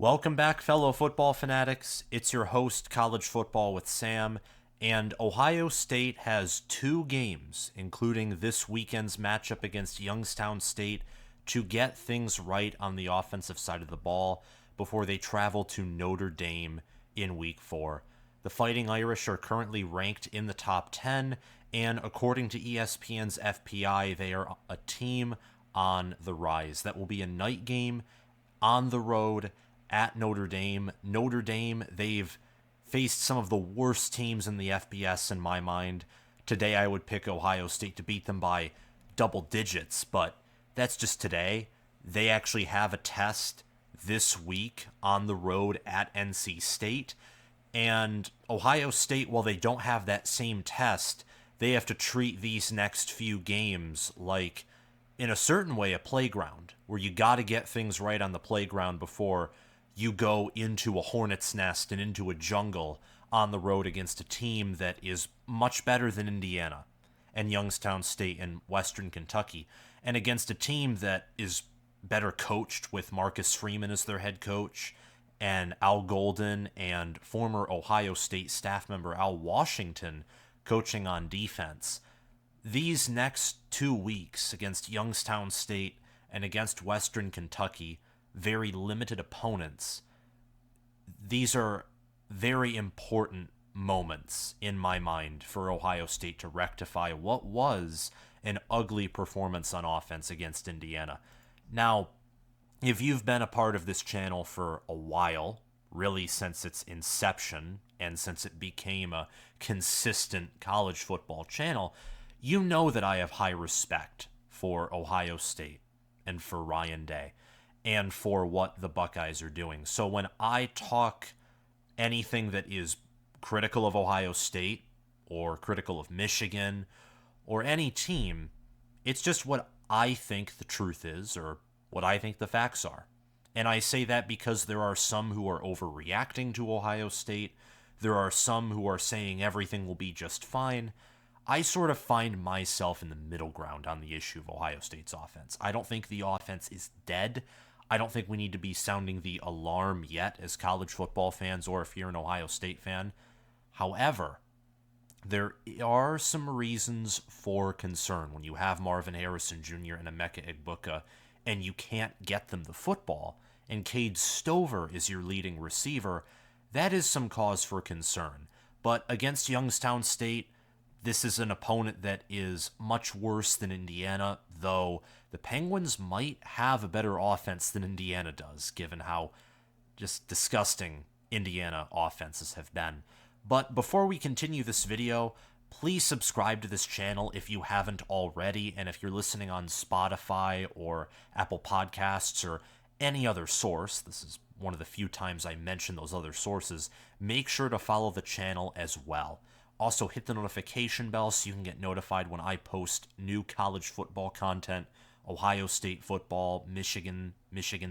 Welcome back, fellow football fanatics. It's your host, College Football with Sam, and Ohio State has two games, including this weekend's matchup against Youngstown State, to get things right on the offensive side of the ball before they travel to Notre Dame in Week 4. The Fighting Irish are currently ranked in the top 10, and according to ESPN's FPI, they are a team on the rise. That will be a night game on the road at Notre Dame. Notre Dame, they've faced some of the worst teams in the FBS in my mind. Today I would pick Ohio State to beat them by double digits, but that's just today. They actually have a test this week on the road at NC State. And Ohio State, while they don't have that same test, they have to treat these next few games like, in a certain way, a playground, where you got to get things right on the playground before you go into a hornet's nest and into a jungle on the road against a team that is much better than Indiana and Youngstown State and Western Kentucky, and against a team that is better coached with Marcus Freeman as their head coach and Al Golden and former Ohio State staff member Al Washington coaching on defense. These next 2 weeks against Youngstown State and against Western Kentucky, very limited opponents, these are very important moments in my mind for Ohio State to rectify what was an ugly performance on offense against Indiana. Now, if you've been a part of this channel for a while, really since its inception and since it became a consistent college football channel, you know that I have high respect for Ohio State and for Ryan Day and for what the Buckeyes are doing. So when I talk anything that is critical of Ohio State or critical of Michigan or any team, it's just what I think the truth is or what I think the facts are. And I say that because there are some who are overreacting to Ohio State. There are some who are saying everything will be just fine. I sort of find myself in the middle ground on the issue of Ohio State's offense. I don't think the offense is dead. I don't think we need to be sounding the alarm yet as college football fans or if you're an Ohio State fan. However, there are some reasons for concern when you have Marvin Harrison Jr. and Emeka Egbuka and you can't get them the football, and Cade Stover is your leading receiver. That is some cause for concern. But against Youngstown State, this is an opponent that is much worse than Indiana, though the Penguins might have a better offense than Indiana does, given how just disgusting Indiana offenses have been. But before we continue this video, please subscribe to this channel if you haven't already, and if you're listening on Spotify or Apple Podcasts or any other source, this is one of the few times I mention those other sources, make sure to follow the channel as well. Also, hit the notification bell so you can get notified when I post new college football content, Ohio State football, Michigan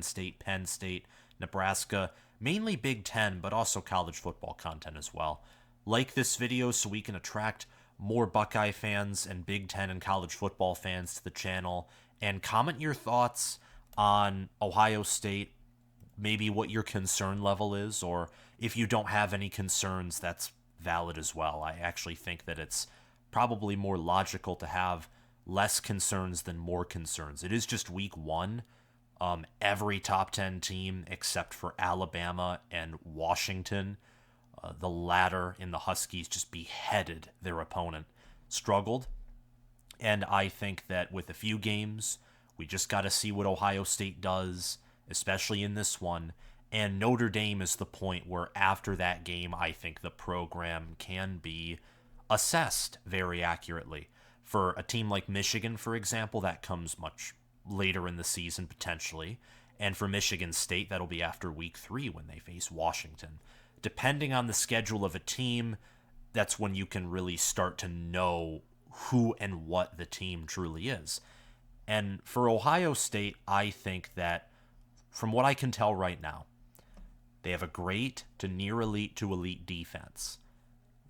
State, Penn State, Nebraska, mainly Big Ten, but also college football content as well. Like this video so we can attract more Buckeye fans and Big Ten and college football fans to the channel, and comment your thoughts on Ohio State, maybe what your concern level is, or if you don't have any concerns, that's valid as well. I actually think that it's probably more logical to have less concerns than more concerns. It is just week 1. Every top 10 team except for Alabama and Washington, the latter in the Huskies, just beheaded their opponent, struggled. And I think that with a few games, we just got to see what Ohio State does, especially in this one. And Notre Dame is the point where after that game, I think the program can be assessed very accurately. For a team like Michigan, for example, that comes much later in the season potentially. And for Michigan State, that'll be after week 3 when they face Washington. Depending on the schedule of a team, that's when you can really start to know who and what the team truly is. And for Ohio State, I think that from what I can tell right now, they have a great to near elite to elite defense.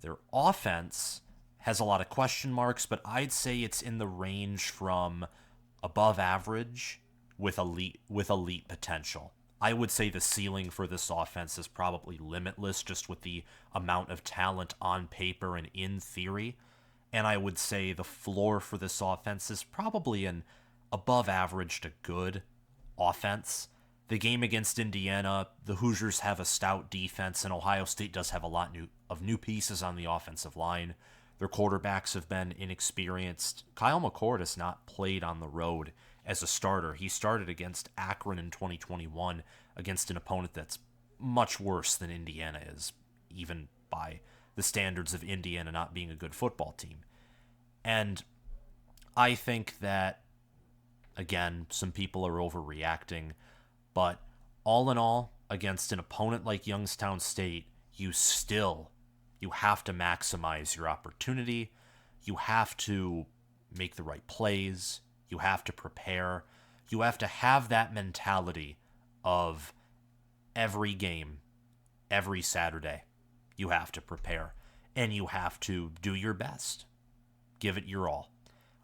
Their offense has a lot of question marks, but I'd say it's in the range from above average with elite potential. I would say the ceiling for this offense is probably limitless just with the amount of talent on paper and in theory. And I would say the floor for this offense is probably an above average to good offense. The game against Indiana, the Hoosiers have a stout defense, and Ohio State does have a lot of new pieces on the offensive line. Their quarterbacks have been inexperienced. Kyle McCord has not played on the road as a starter. He started against Akron in 2021 against an opponent that's much worse than Indiana is, even by the standards of Indiana not being a good football team. And I think that, again, some people are overreacting, but all in all, against an opponent like Youngstown State, you have to maximize your opportunity. You have to make the right plays. You have to prepare. You have to have that mentality of every game, every Saturday. You have to prepare, and you have to do your best. Give it your all.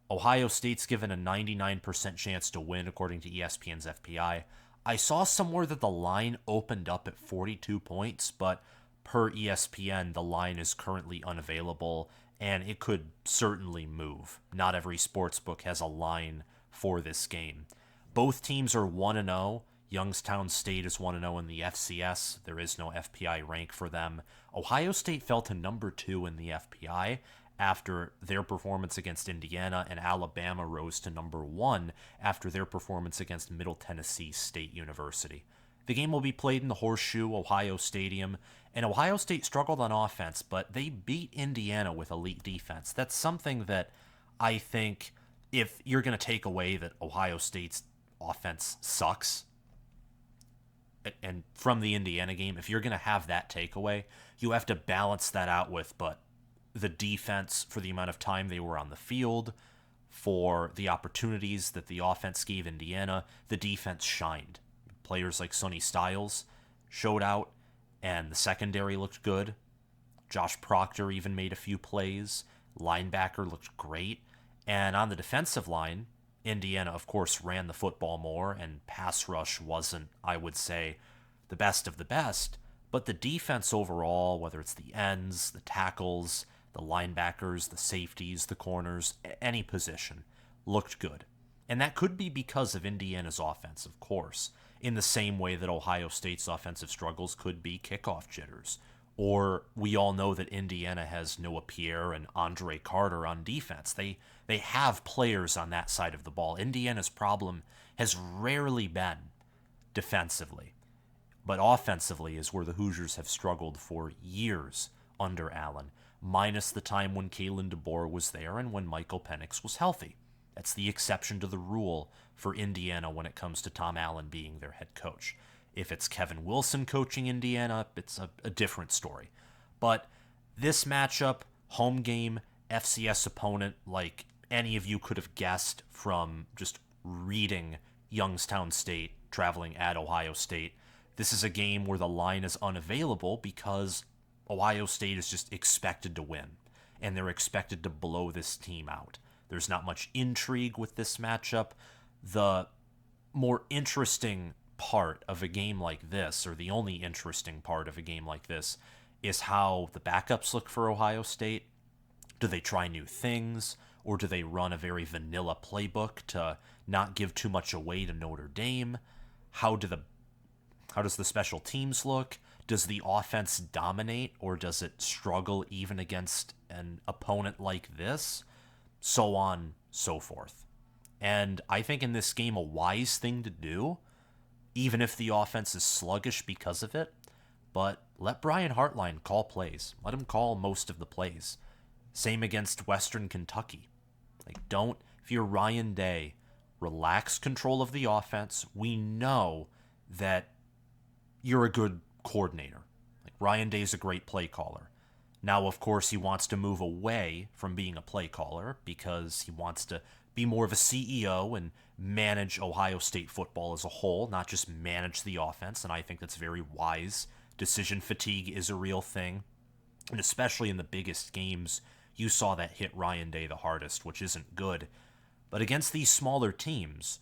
Ohio State's given a 99% chance to win, according to ESPN's FPI. I saw somewhere that the line opened up at 42 points, but per ESPN, the line is currently unavailable, and it could certainly move. Not every sportsbook has a line for this game. Both teams are 1-0. Youngstown State is 1-0 in the FCS. There is no FPI rank for them. Ohio State fell to number 2 in the FPI after their performance against Indiana, and Alabama rose to number 1 after their performance against Middle Tennessee State University. The game will be played in the Horseshoe Ohio Stadium, and Ohio State struggled on offense, but they beat Indiana with elite defense. That's something that I think, if you're going to take away that Ohio State's offense sucks, and from the Indiana game, if you're going to have that takeaway, you have to balance that out with, but the defense, for the amount of time they were on the field, for the opportunities that the offense gave Indiana, the defense shined. Players like Sonny Styles showed out, and the secondary looked good. Josh Proctor even made a few plays. Linebacker looked great. And on the defensive line, Indiana, of course, ran the football more, and pass rush wasn't, I would say, the best of the best. But the defense overall, whether it's the ends, the tackles, the linebackers, the safeties, the corners, any position, looked good. And that could be because of Indiana's offense, of course, in the same way that Ohio State's offensive struggles could be kickoff jitters. Or we all know that Indiana has Noah Pierre and Andre Carter on defense. They have players on that side of the ball. Indiana's problem has rarely been defensively, but offensively is where the Hoosiers have struggled for years under Allen, minus the time when Kalen DeBoer was there and when Michael Penix was healthy. That's the exception to the rule for Indiana when it comes to Tom Allen being their head coach. If it's Kevin Wilson coaching Indiana, it's a different story. But this matchup, home game, FCS opponent, like any of you could have guessed from just reading Youngstown State traveling at Ohio State, this is a game where the line is unavailable because Ohio State is just expected to win, and they're expected to blow this team out. There's not much intrigue with this matchup. The more interesting part of a game like this, or the only interesting part of a game like this, is how the backups look for Ohio State. Do they try new things, or do they run a very vanilla playbook to not give too much away to Notre Dame? How does the special teams look? Does the offense dominate, or does it struggle even against an opponent like this? So on, so forth. And I think in this game, a wise thing to do, even if the offense is sluggish because of it, but let Brian Hartline call plays. Let him call most of the plays. Same against Western Kentucky. If you're Ryan Day, relax control of the offense. We know that you're a good coordinator. Ryan Day's a great play caller. Now, of course, he wants to move away from being a play caller because he wants to be more of a CEO and manage Ohio State football as a whole, not just manage the offense, and I think that's very wise. Decision fatigue is a real thing, and especially in the biggest games, you saw that hit Ryan Day the hardest, which isn't good. But against these smaller teams,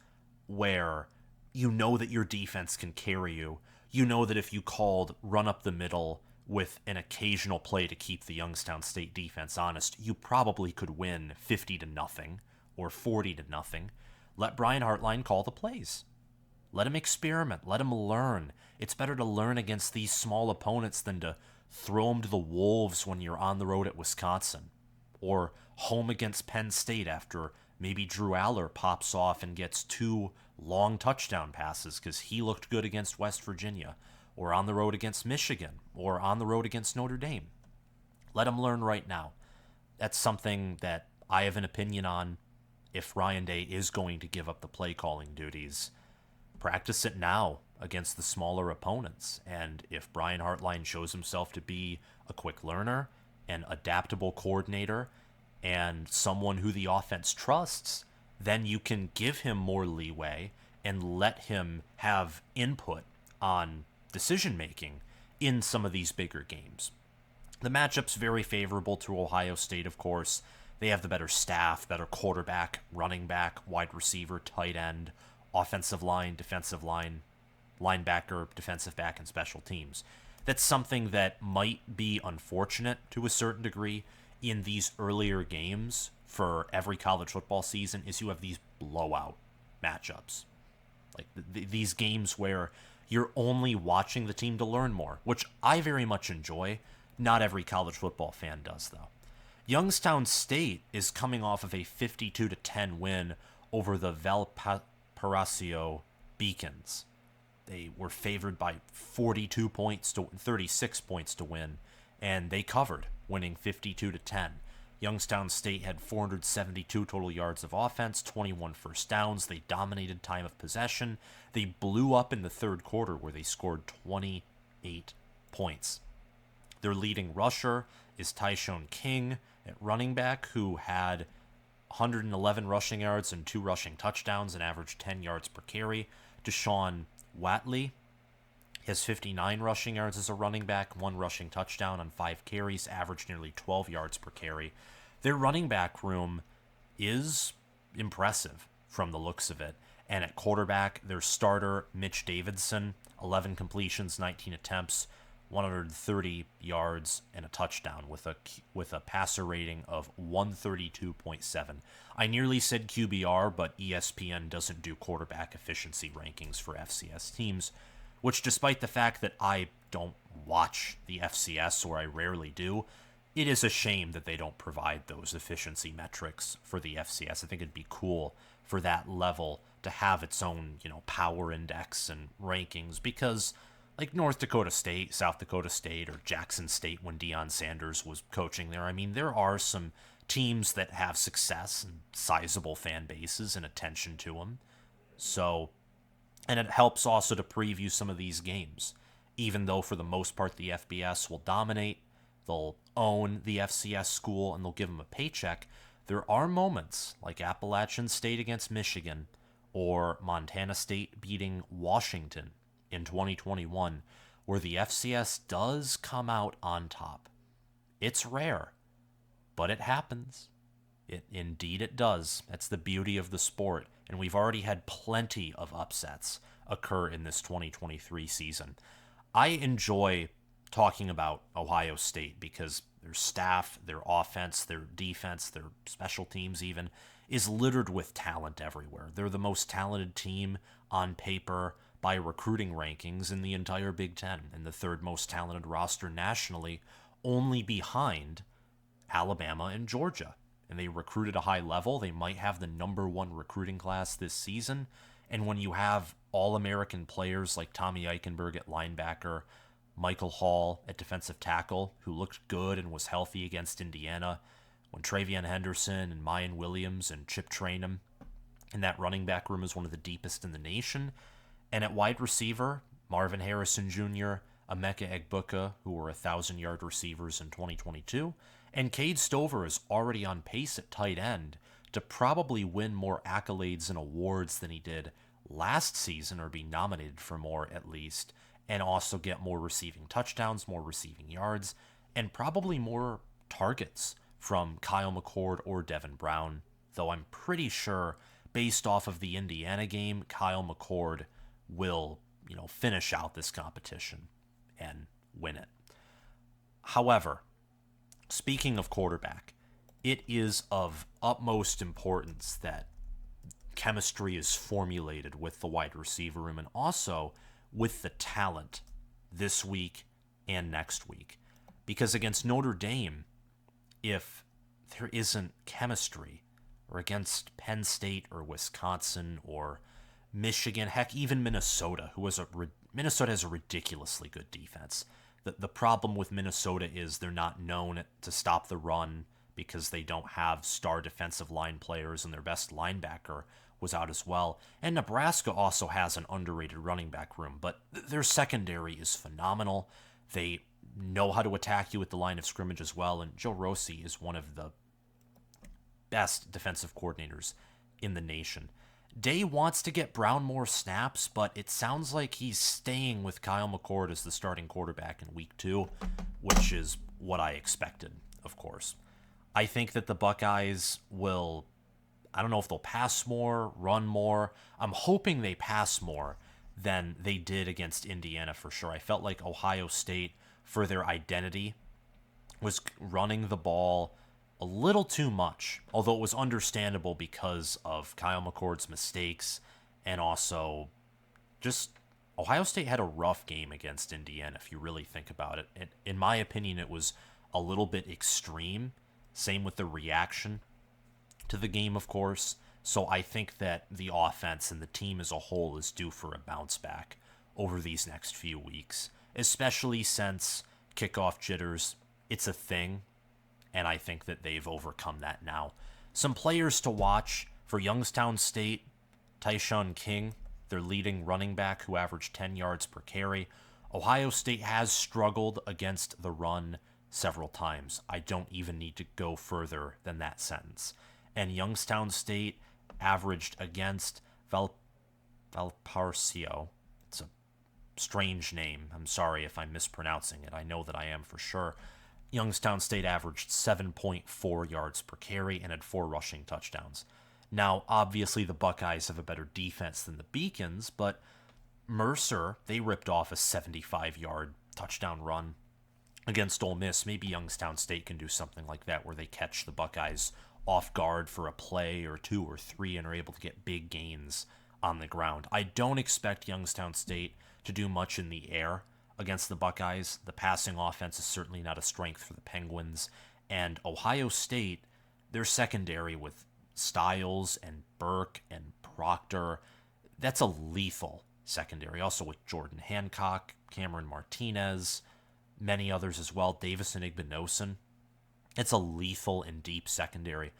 where you know that your defense can carry you. You know that if you called run up the middle with an occasional play to keep the Youngstown State defense honest, you probably could win 50-0 or 40-0. Let Brian Hartline call the plays. Let him experiment. Let him learn. It's better to learn against these small opponents than to throw them to the wolves when you're on the road at Wisconsin or home against Penn State after maybe Drew Aller pops off and gets 2 long touchdown passes because he looked good against West Virginia, or on the road against Michigan, or on the road against Notre Dame. Let him learn right now. That's something that I have an opinion on. If Ryan Day is going to give up the play calling duties, practice it now against the smaller opponents. And if Brian Hartline shows himself to be a quick learner, an adaptable coordinator, and someone who the offense trusts, then you can give him more leeway and let him have input on decision making in some of these bigger games. The matchup's very favorable to Ohio State, of course. They have the better staff, better quarterback, running back, wide receiver, tight end, offensive line, defensive line, linebacker, defensive back, and special teams. That's something that might be unfortunate to a certain degree in these earlier games for every college football season, is you have these blowout matchups. Like these games where you're only watching the team to learn more, which I very much enjoy. Not every college football fan does, though. Youngstown State is coming off of a 52-10 win over the Valparaiso Beacons. They were favored by 42 points to 36 points to win, and they covered, winning 52-10. Youngstown State had 472 total yards of offense, 21 first downs. They dominated time of possession. They blew up in the third quarter where they scored 28 points. Their leading rusher is Tyshawn King at running back, who had 111 rushing yards and 2 rushing touchdowns and averaged 10 yards per carry. Deshaun Watley has 59 rushing yards as a running back, 1 rushing touchdown on 5 carries, averaged nearly 12 yards per carry. Their running back room is impressive from the looks of it. And at quarterback, their starter, Mitch Davidson, 11 completions, 19 attempts, 130 yards, and a touchdown with a passer rating of 132.7. I nearly said QBR, but ESPN doesn't do quarterback efficiency rankings for FCS teams, which, despite the fact that I don't watch the FCS, or I rarely do, it is a shame that they don't provide those efficiency metrics for the FCS. I think it'd be cool for that level to have its own, power index and rankings, because like North Dakota State, South Dakota State, or Jackson State when Deion Sanders was coaching there, I mean, there are some teams that have success and sizable fan bases and attention to them. So, and it helps also to preview some of these games. Even though for the most part the FBS will dominate, they'll own the FCS school, and they'll give them a paycheck, there are moments like Appalachian State against Michigan or Montana State beating Washington in 2021 where the FCS does come out on top. It's rare, but it happens. Indeed it does. That's the beauty of the sport, and we've already had plenty of upsets occur in this 2023 season. I enjoy talking about Ohio State because their staff, their offense, their defense, their special teams even, is littered with talent everywhere. They're the most talented team on paper by recruiting rankings in the entire Big Ten, and the 3rd most talented roster nationally, only behind Alabama and Georgia. And they recruit at a high level. They might have the number 1 recruiting class this season. And when you have all-American players like Tommy Eichenberg at linebacker, Michael Hall at defensive tackle, who looked good and was healthy against Indiana, when Travion Henderson and Mayan Williams and Chip Trainum, and that running back room is one of the deepest in the nation. And at wide receiver, Marvin Harrison Jr., Emeka Egbuka, who were 1,000-yard receivers in 2022, and Cade Stover is already on pace at tight end to probably win more accolades and awards than he did last season, or be nominated for more at least, and also get more receiving touchdowns, more receiving yards, and probably more targets from Kyle McCord or Devin Brown, though I'm pretty sure, based off of the Indiana game, Kyle McCord will, finish out this competition and win it. However, speaking of quarterback, it is of utmost importance that chemistry is formulated with the wide receiver room and also with the talent this week and next week. Because against Notre Dame, if there isn't chemistry, or against Penn State or Wisconsin or Michigan, heck, even Minnesota, Minnesota has a ridiculously good defense. The problem with Minnesota is they're not known to stop the run because they don't have star defensive line players, and their best linebacker was out as well. And Nebraska also has an underrated running back room, but their secondary is phenomenal. They know how to attack you at the line of scrimmage as well, and Joe Rossi is one of the best defensive coordinators in the nation. Day wants to get Brown more snaps, but it sounds like he's staying with Kyle McCord as the starting quarterback in week 2, which is what I expected, of course. I think that the Buckeyes will, I don't know if they'll pass more, run more. I'm hoping they pass more than they did against Indiana for sure. I felt like Ohio State, for their identity, was running the ball a little too much, although it was understandable because of Kyle McCord's mistakes, and also just Ohio State had a rough game against Indiana, if you really think about it. And in my opinion, it was a little bit extreme. Same with the reaction to the game, of course. So I think that the offense and the team as a whole is due for a bounce back over these next few weeks, especially since kickoff jitters, it's a thing. And I think that they've overcome that now. Some players to watch for Youngstown State: Tyshawn King, their leading running back, who averaged 10 yards per carry. Ohio State has struggled against the run several times. I don't even need to go further than that sentence. And Youngstown State averaged against Valparaiso. It's a strange name. I'm sorry if I'm mispronouncing it. I know that I am for sure. Youngstown State averaged 7.4 yards per carry and had 4 rushing touchdowns. Now, obviously, the Buckeyes have a better defense than the Beacons, but Mercer, they ripped off a 75-yard touchdown run against Ole Miss. Maybe Youngstown State can do something like that where they catch the Buckeyes off guard for a play or 2 or 3 and are able to get big gains on the ground. I don't expect Youngstown State to do much in the air against the Buckeyes. The passing offense is certainly not a strength for the Penguins. And Ohio State, their secondary with Styles and Burke and Proctor, that's a lethal secondary. Also with Jordan Hancock, Cameron Martinez, many others as well, Davis and Igbinosun. It's a lethal and deep secondary.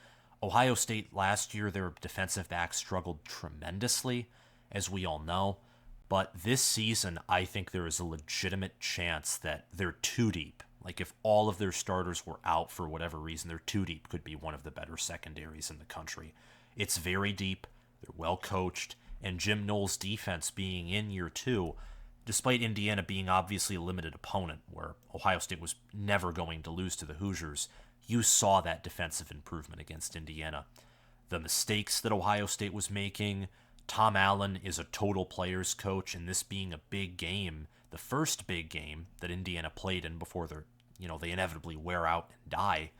Ohio State last year, their defensive backs struggled tremendously, as we all know. But this season, I think there is a legitimate chance that they're too deep. Like if all of their starters were out for whatever reason, they're too deep could be one of the better secondaries in the country. It's very deep, they're well coached, and Jim Knowles' defense being in year 2, despite Indiana being obviously a limited opponent where Ohio State was never going to lose to the Hoosiers, you saw that defensive improvement against Indiana. The mistakes that Ohio State was making, Tom Allen is a total players coach, and this being a big game, the first big game that Indiana played in before they inevitably wear out and die,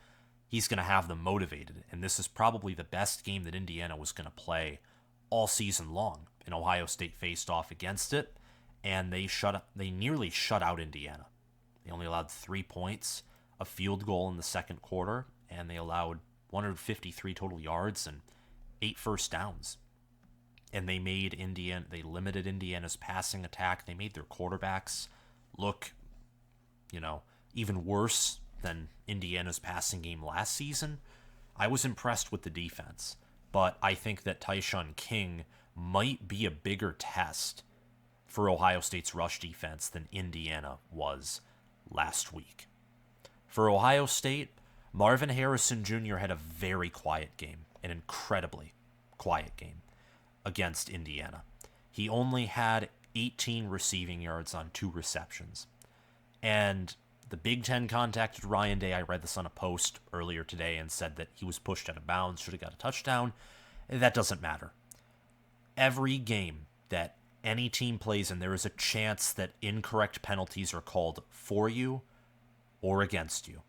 he's going to have them motivated. And this is probably the best game that Indiana was going to play all season long. And Ohio State faced off against it, and they nearly shut out Indiana. They only allowed 3 points, a field goal in the second quarter, and they allowed 153 total yards and 8 first downs. And they limited Indiana's passing attack. They made their quarterbacks look, even worse than Indiana's passing game last season. I was impressed with the defense, but I think that Tyshawn King might be a bigger test for Ohio State's rush defense than Indiana was last week. For Ohio State, Marvin Harrison Jr. had a very quiet game, an incredibly quiet game against Indiana. He only had 18 receiving yards on 2 receptions. And the Big Ten contacted Ryan Day. I read this on a post earlier today and said that he was pushed out of bounds, should have got a touchdown. That doesn't matter. Every game that any team plays in, there is a chance that incorrect penalties are called for you or against you.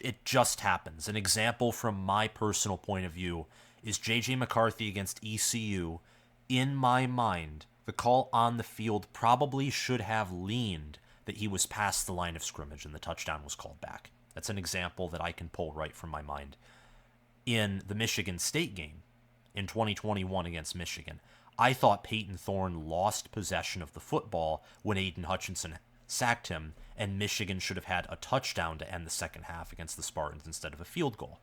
It just happens. An example from my personal point of view is J.J. McCarthy against ECU. In my mind, the call on the field probably should have leaned that he was past the line of scrimmage and the touchdown was called back. That's an example that I can pull right from my mind. In the Michigan State game in 2021 against Michigan, I thought Peyton Thorne lost possession of the football when Aiden Hutchinson sacked him, and Michigan should have had a touchdown to end the second half against the Spartans instead of a field goal.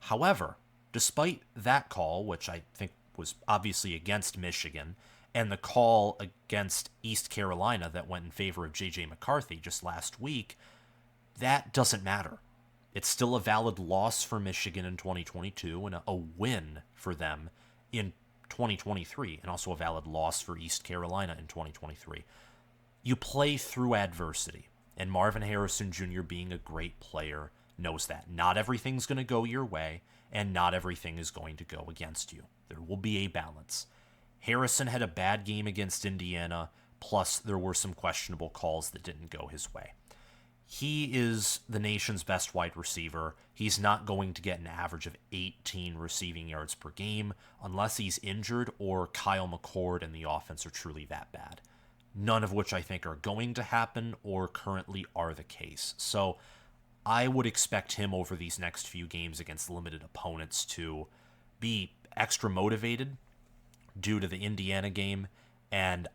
However, despite that call, which I think was obviously against Michigan, and the call against East Carolina that went in favor of J.J. McCarthy just last week, that doesn't matter. It's still a valid loss for Michigan in 2022 and a win for them in 2023, and also a valid loss for East Carolina in 2023. You play through adversity, and Marvin Harrison Jr., being a great player, knows that. Not everything's going to go your way, and not everything is going to go against you. There will be a balance. Harrison had a bad game against Indiana, plus there were some questionable calls that didn't go his way. He is the nation's best wide receiver. He's not going to get an average of 18 receiving yards per game unless he's injured or Kyle McCord and the offense are truly that bad. None of which I think are going to happen or currently are the case. So I would expect him over these next few games against limited opponents to be extra motivated due to the Indiana game, and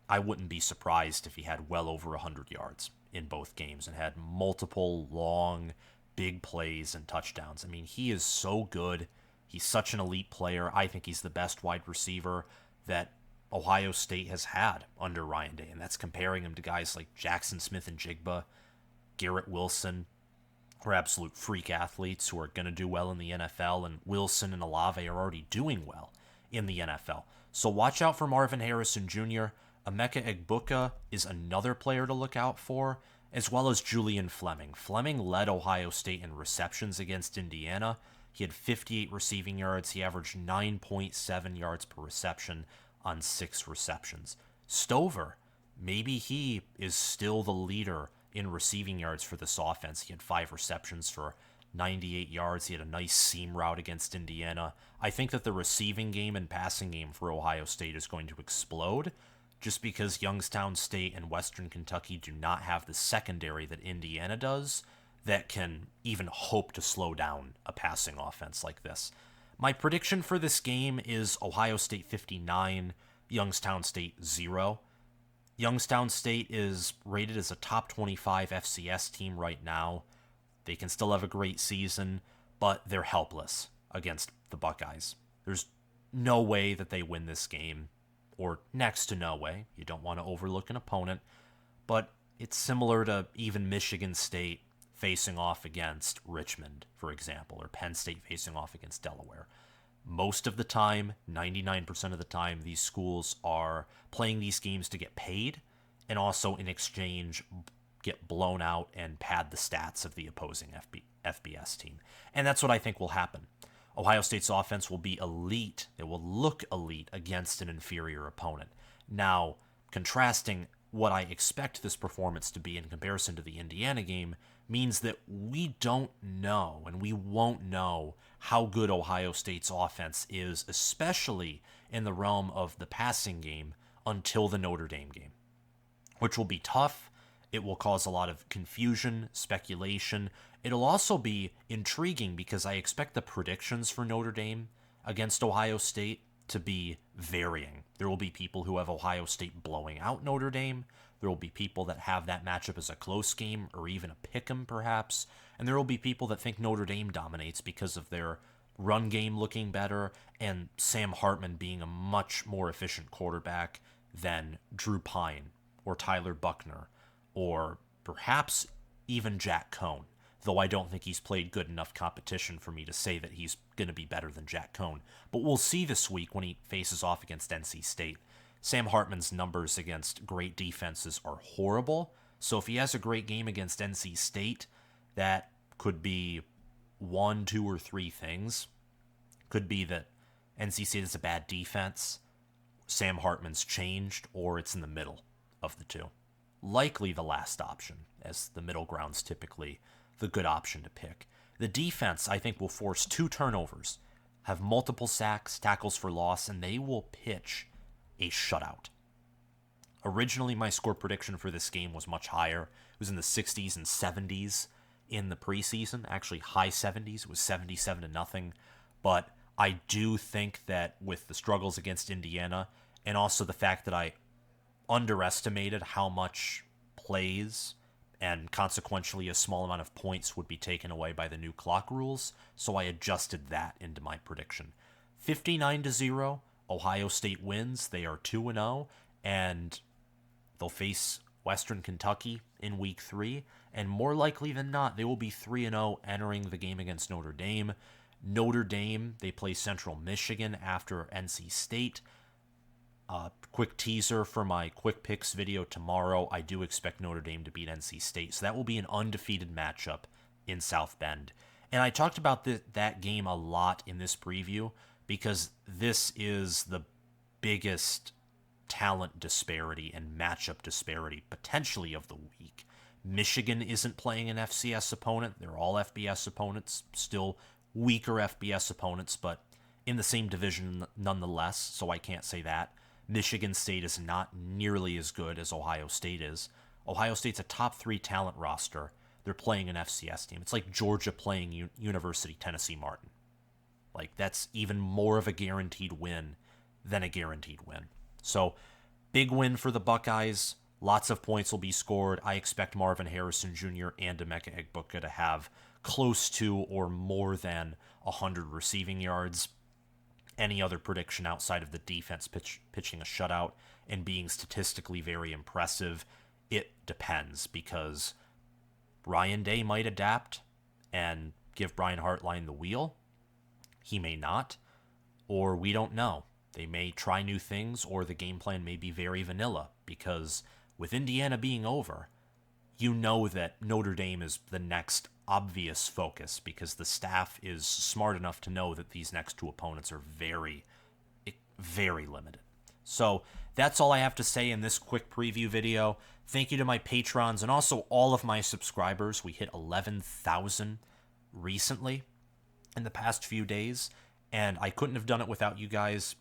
I wouldn't be surprised if he had well over 100 yards in both games and had multiple long, big plays and touchdowns. I mean, he is so good. He's such an elite player. I think he's the best wide receiver that Ohio State has had under Ryan Day, and that's comparing him to guys like Jackson Smith and Jigba, Garrett Wilson, who are absolute freak athletes who are going to do well in the NFL, and Wilson and Olave are already doing well in the NFL. So watch out for Marvin Harrison Jr. Emeka Egbuka is another player to look out for, as well as Julian Fleming. Fleming led Ohio State in receptions against Indiana. He had 58 receiving yards. He averaged 9.7 yards per reception on 6 receptions. Stover, maybe he is still the leader in receiving yards for this offense. He had 5 receptions for 98 yards. He had a nice seam route against Indiana. I think that the receiving game and passing game for Ohio State is going to explode just because Youngstown State and Western Kentucky do not have the secondary that Indiana does that can even hope to slow down a passing offense like this. My prediction for this game is Ohio State 59, Youngstown State 0. Youngstown State is rated as a top 25 FCS team right now. They can still have a great season, but they're helpless against the Buckeyes. There's no way that they win this game, or next to no way. You don't want to overlook an opponent, but it's similar to even Michigan State facing off against Richmond, for example, or Penn State facing off against Delaware. Most of the time, 99% of the time, these schools are playing these games to get paid and also in exchange get blown out and pad the stats of the opposing FBS team. And that's what I think will happen. Ohio State's offense will be elite. It will look elite against an inferior opponent. Now, contrasting what I expect this performance to be in comparison to the Indiana game means that we don't know, and we won't know how good Ohio State's offense is, especially in the realm of the passing game, until the Notre Dame game, which will be tough. It will cause a lot of confusion, speculation. It'll also be intriguing because I expect the predictions for Notre Dame against Ohio State to be varying. There will be people who have Ohio State blowing out Notre Dame. There will be people that have that matchup as a close game or even a pick'em perhaps. And there will be people that think Notre Dame dominates because of their run game looking better and Sam Hartman being a much more efficient quarterback than Drew Pine or Tyler Buckner or perhaps even Jack Cohn, though I don't think he's played good enough competition for me to say that he's going to be better than Jack Cohn. But we'll see this week when he faces off against NC State. Sam Hartman's numbers against great defenses are horrible, so if he has a great game against NC State, that could be 1, 2, or 3 things. Could be that NC State is a bad defense. Sam Hartman's changed or it's in the middle of the two. Likely the last option, as the middle ground's typically the good option to pick. The defense, I think, will force 2 turnovers, have multiple sacks, tackles for loss, and they will pitch a shutout. Originally, my score prediction for this game was much higher. It was in the 60s and 70s in the preseason, actually high 70s. It was 77-0. But I do think that with the struggles against Indiana and also the fact that I underestimated how much plays and consequentially a small amount of points would be taken away by the new clock rules, so I adjusted that into my prediction. 59-0, Ohio State wins. They are 2-0, and they'll face Western Kentucky in Week 3, and more likely than not, they will be 3-0 entering the game against Notre Dame. Notre Dame, they play Central Michigan after NC State. Quick teaser for my quick picks video tomorrow. I do expect Notre Dame to beat NC State, so that will be an undefeated matchup in South Bend. And I talked about that game a lot in this preview because this is the biggest talent disparity and matchup disparity potentially of the week. Michigan isn't playing an FCS opponent. They're all FBS opponents, still weaker FBS opponents, but in the same division nonetheless, so I can't say that. Michigan State is not nearly as good as Ohio State is. Ohio State's a top 3 talent roster. They're playing an FCS team. It's like Georgia playing University Tennessee Martin. Like, that's even more of a guaranteed win than a guaranteed win. So, big win for the Buckeyes. Lots of points will be scored. I expect Marvin Harrison Jr. and Emeka Egbuka to have close to or more than 100 receiving yards. Any other prediction outside of the defense pitching a shutout and being statistically very impressive, it depends, because Ryan Day might adapt and give Brian Hartline the wheel. He may not, or we don't know. They may try new things, or the game plan may be very vanilla, because with Indiana being over, you know that Notre Dame is the next obvious focus because the staff is smart enough to know that these next 2 opponents are very, very limited. So that's all I have to say in this quick preview video. Thank you to my patrons and also all of my subscribers. We hit 11,000 recently in the past few days, and I couldn't have done it without you guys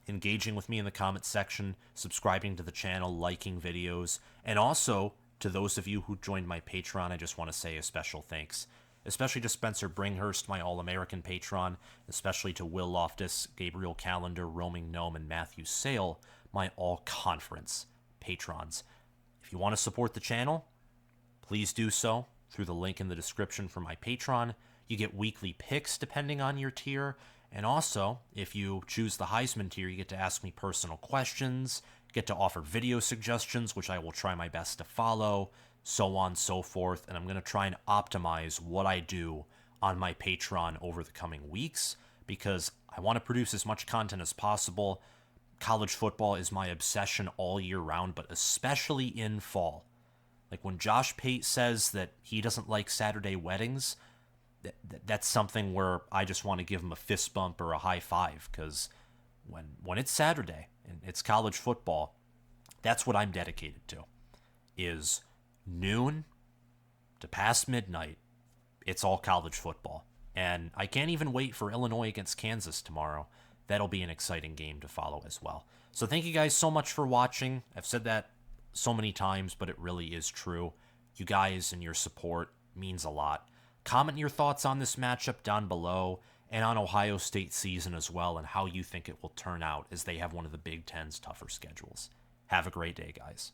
engaging with me in the comments section, subscribing to the channel, liking videos, and also to those of you who joined my Patreon, I just want to say a special thanks, especially to Spencer Bringhurst, my All-American patron, especially to Will Loftus, Gabriel Callender, Roaming Gnome, and Matthew Sale, my All-Conference patrons. If you want to support the channel, please do so through the link in the description for my Patreon. You get weekly picks depending on your tier, and also, if you choose the Heisman tier, you get to ask me personal questions, get to offer video suggestions, which I will try my best to follow, so on and so forth. And I'm going to try and optimize what I do on my Patreon over the coming weeks because I want to produce as much content as possible. College football is my obsession all year round, but especially in fall. Like when Josh Pate says that he doesn't like Saturday weddings, that's something where I just want to give him a fist bump or a high five because when it's Saturday and it's college football, that's what I'm dedicated to, is noon to past midnight, it's all college football. And I can't even wait for Illinois against Kansas tomorrow. That'll be an exciting game to follow as well. So thank you guys so much for watching. I've said that so many times, but it really is true. You guys and your support means a lot. Comment your thoughts on this matchup down below and on Ohio State's season as well and how you think it will turn out as they have one of the Big Ten's tougher schedules. Have a great day, guys.